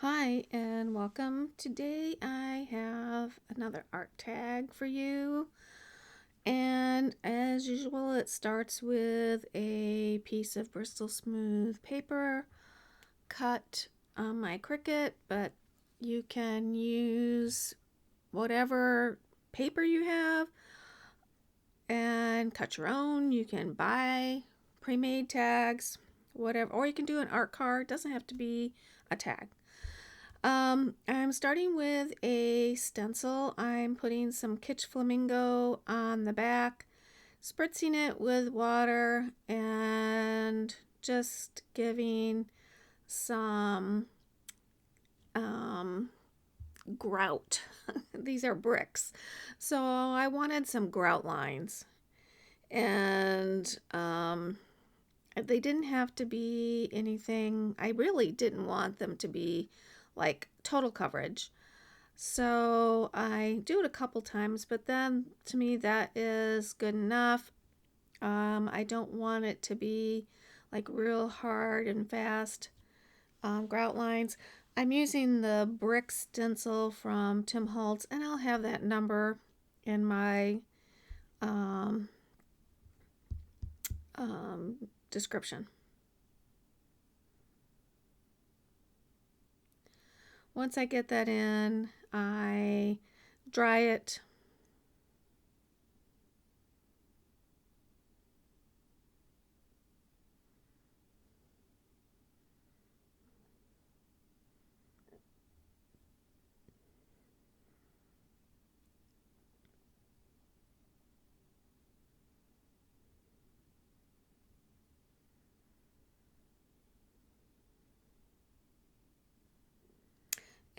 Hi and welcome. Today I have another art tag for you. And as usual, it starts with a piece of Bristol smooth paper cut on my Cricut, but you can use whatever paper you have and cut your own. You can buy pre-made tags, whatever, or you can do an art card. It doesn't have to be a tag. I'm starting with a stencil. I'm putting some kitsch flamingo on the back, spritzing it with water, and just giving some grout. These are bricks. So I wanted some grout lines. And they didn't have to be anything. I really didn't want them to be like total coverage. So I do it a couple times, but then to me that is good enough. I don't want it to be like real hard and fast grout lines. I'm using the brick stencil from Tim Holtz, and I'll have that number in my um, description. Once I get that in, I dry it.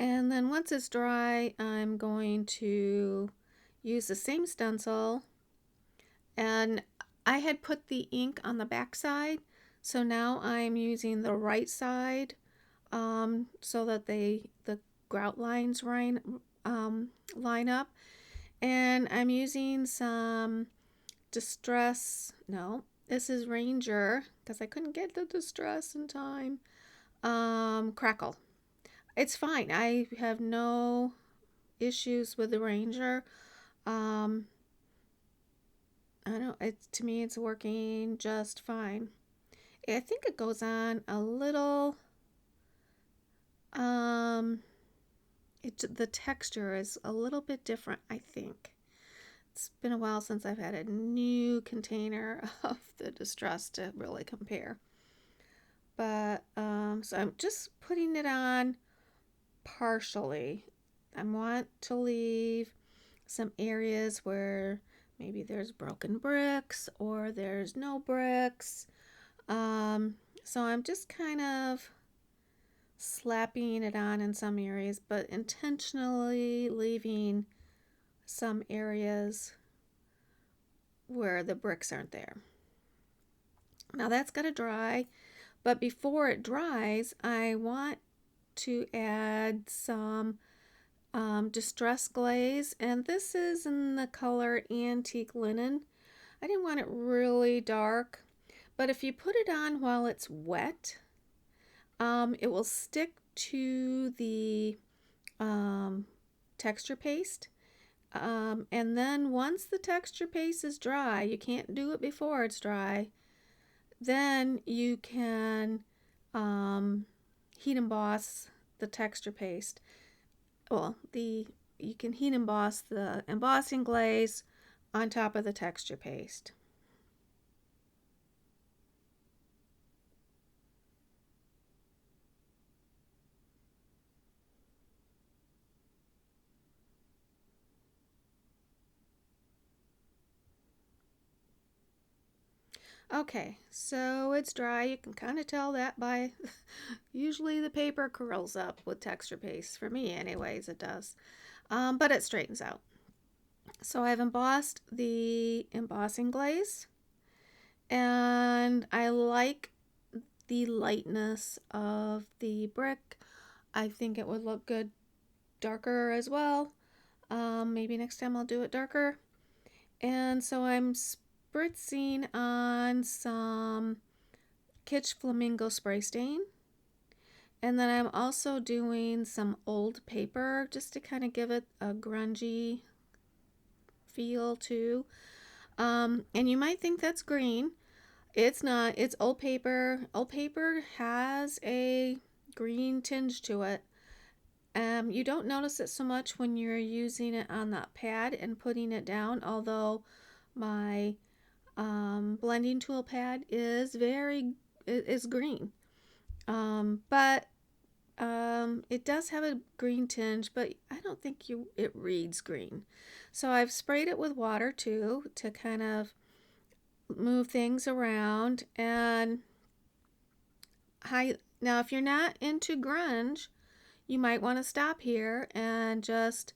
And then once it's dry, I'm going to use the same stencil. And I had put the ink on the back side, so now I'm using the right side so that the grout lines line up. And I'm using some Distress, no, this is Ranger, because I couldn't get the Distress in time. Crackle. It's fine. I have no issues with the Ranger. Um, I don't know. It's to me, it's working just fine. I think it goes on a little. Um, the texture is a little bit different. I think it's been a while since I've had a new container of the Distress to really compare. But so I'm just putting it on partially. I want to leave some areas where maybe there's broken bricks or there's no bricks. So I'm just kind of slapping it on in some areas, but intentionally leaving some areas where the bricks aren't there. Now that's got to dry, but before it dries, I want to add some Distress Glaze, and this is in the color Antique Linen. I didn't want it really dark, but if you put it on while it's wet, it will stick to the texture paste. And then once the texture paste is dry, you can't do it before it's dry, then you can heat emboss the texture paste. Well, you can heat emboss the embossing glaze on top of the texture paste. Okay, so it's dry. You can kind of tell that by usually the paper curls up with texture paste. For me, anyways, it does. But it straightens out. So I've embossed the embossing glaze, and I like the lightness of the brick. I think it would look good darker as well. Maybe next time I'll do it darker. And so I'm spritzing on some kitsch flamingo spray stain, And then I'm also doing some old paper just to kind of give it a grungy feel too. And you might think that's green. It's not. It's old paper. Old paper has a green tinge to it. You don't notice it so much when you're using it on that pad and putting it down, although my blending tool pad is green. But it does have a green tinge, but I don't think it reads green. So I've sprayed it with water too to kind of move things around. And now if you're not into grunge, you might want to stop here and just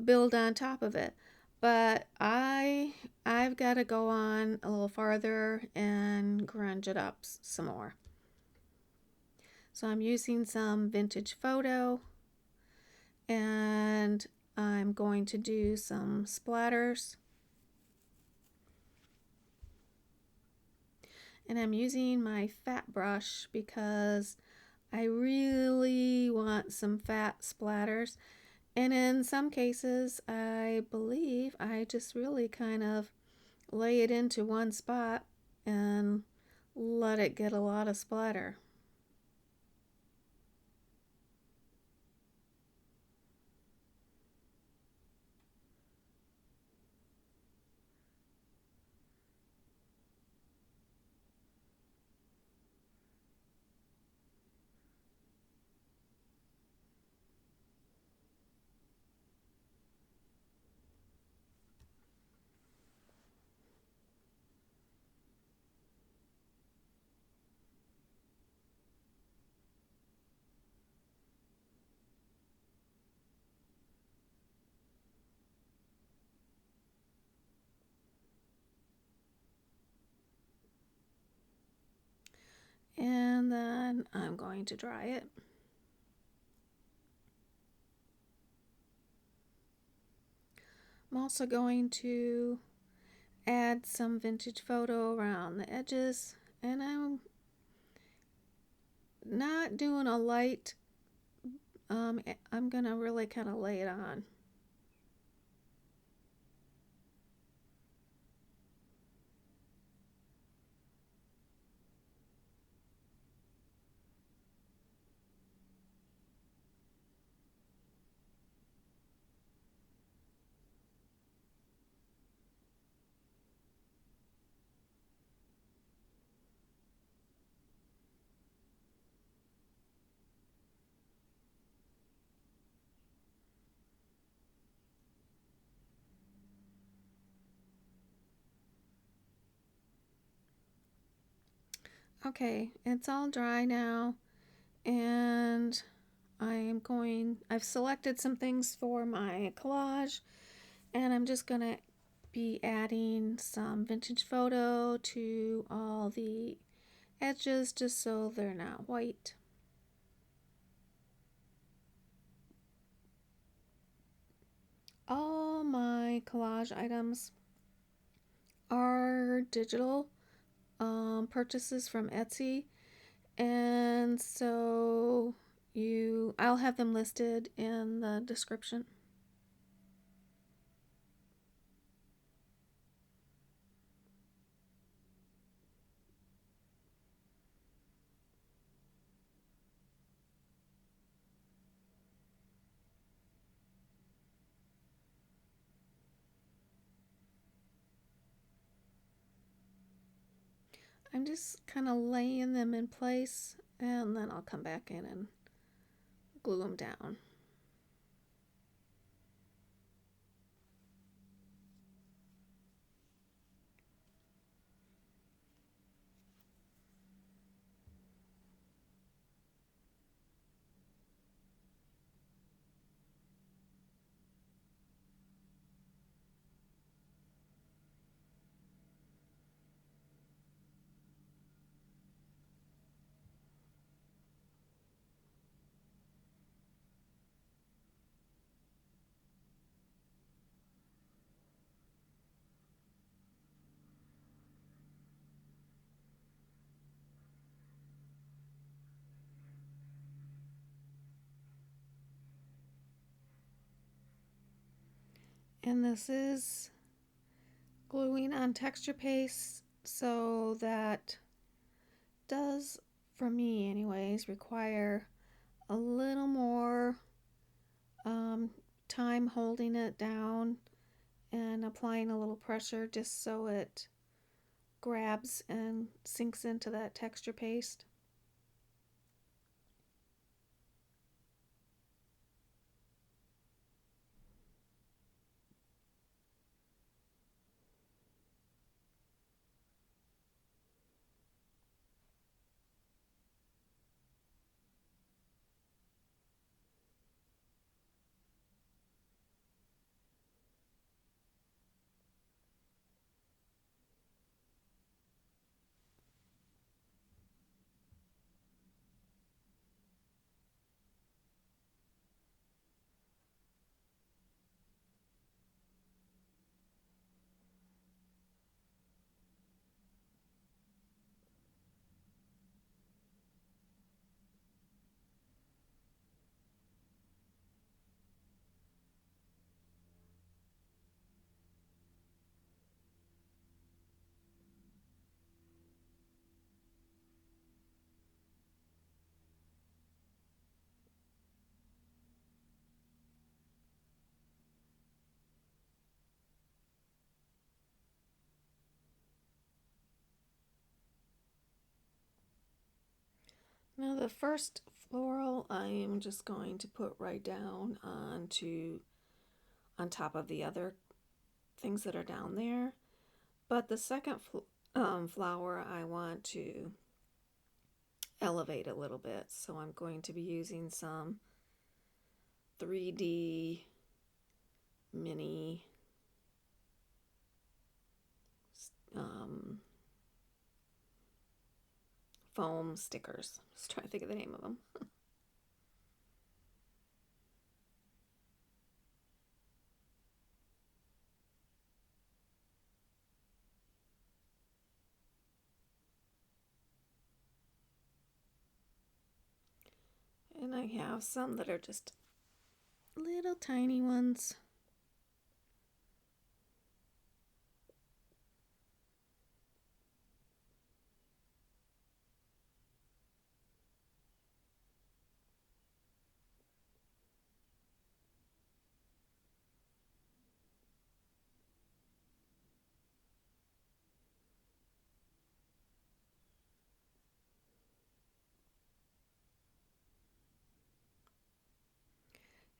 build on top of it. But I've got to go on a little farther and grunge it up some more. So I'm using some vintage photo, and I'm going to do some splatters. And I'm using my fat brush because I really want some fat splatters. And in some cases, I believe I just really kind of lay it into one spot and let it get a lot of splatter. And then I'm going to dry it. I'm also going to add some vintage photo around the edges, and I'm not doing a light. I'm gonna really kind of lay it on. Okay, it's all dry now, and I've selected some things for my collage, and I'm just gonna be adding some vintage photo to all the edges just so they're not white. All my collage items are digital purchases from Etsy, and so I'll have them listed in the description. I'm just kind of laying them in place, and then I'll come back in and glue them down. And this is gluing on texture paste, so that does, for me anyways, require a little more time holding it down and applying a little pressure just so it grabs and sinks into that texture paste. Now the first floral I am just going to put right down on top of the other things that are down there. But the second flower I want to elevate a little bit. So I'm going to be using some 3D mini foam stickers. Just trying to think of the name of them. And I have some that are just little tiny ones.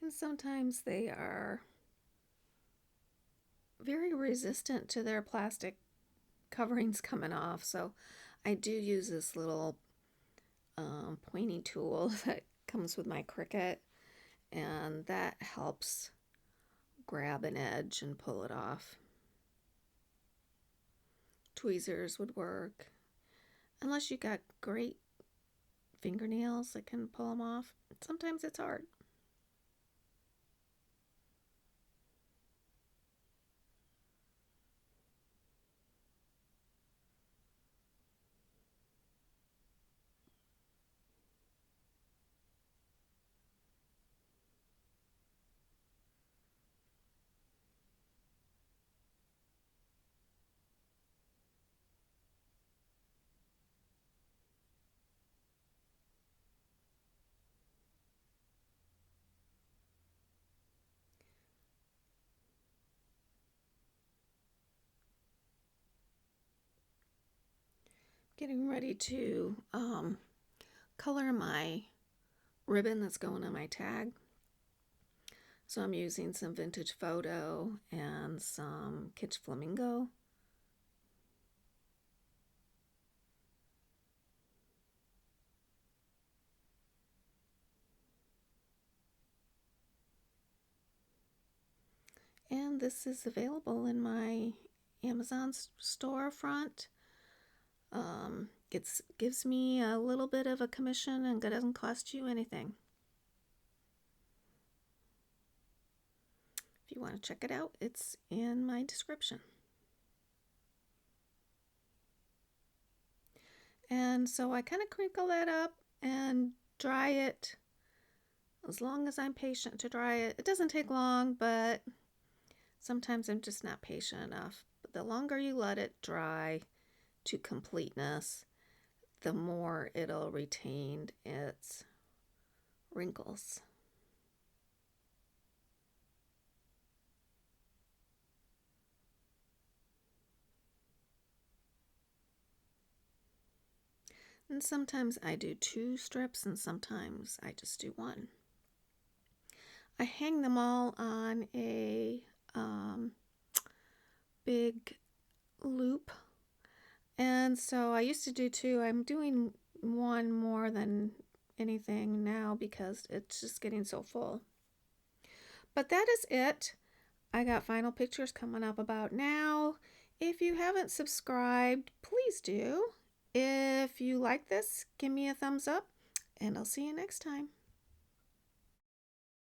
And sometimes they are very resistant to their plastic coverings coming off. So I do use this little pointy tool that comes with my Cricut, and that helps grab an edge and pull it off. Tweezers would work, unless you got great fingernails that can pull them off. Sometimes it's hard. Getting ready to color my ribbon that's going on my tag. So I'm using some vintage photo and some kitsch flamingo. And this is available in my Amazon storefront. It gives me a little bit of a commission and it doesn't cost you anything. If you want to check it out, it's in my description. And so I kind of crinkle that up and dry it as long as I'm patient to dry it. It doesn't take long, but Sometimes I'm just not patient enough. But the longer you let it dry to completeness, the more it'll retain its wrinkles. And sometimes I do 2 strips and sometimes I just do 1. I hang them all on a big loop. And so I used to do 2. I'm doing 1 more than anything now because it's just getting so full. But that is it. I got final pictures coming up about now. If you haven't subscribed, please do. If you like this, give me a thumbs up, and I'll see you next time.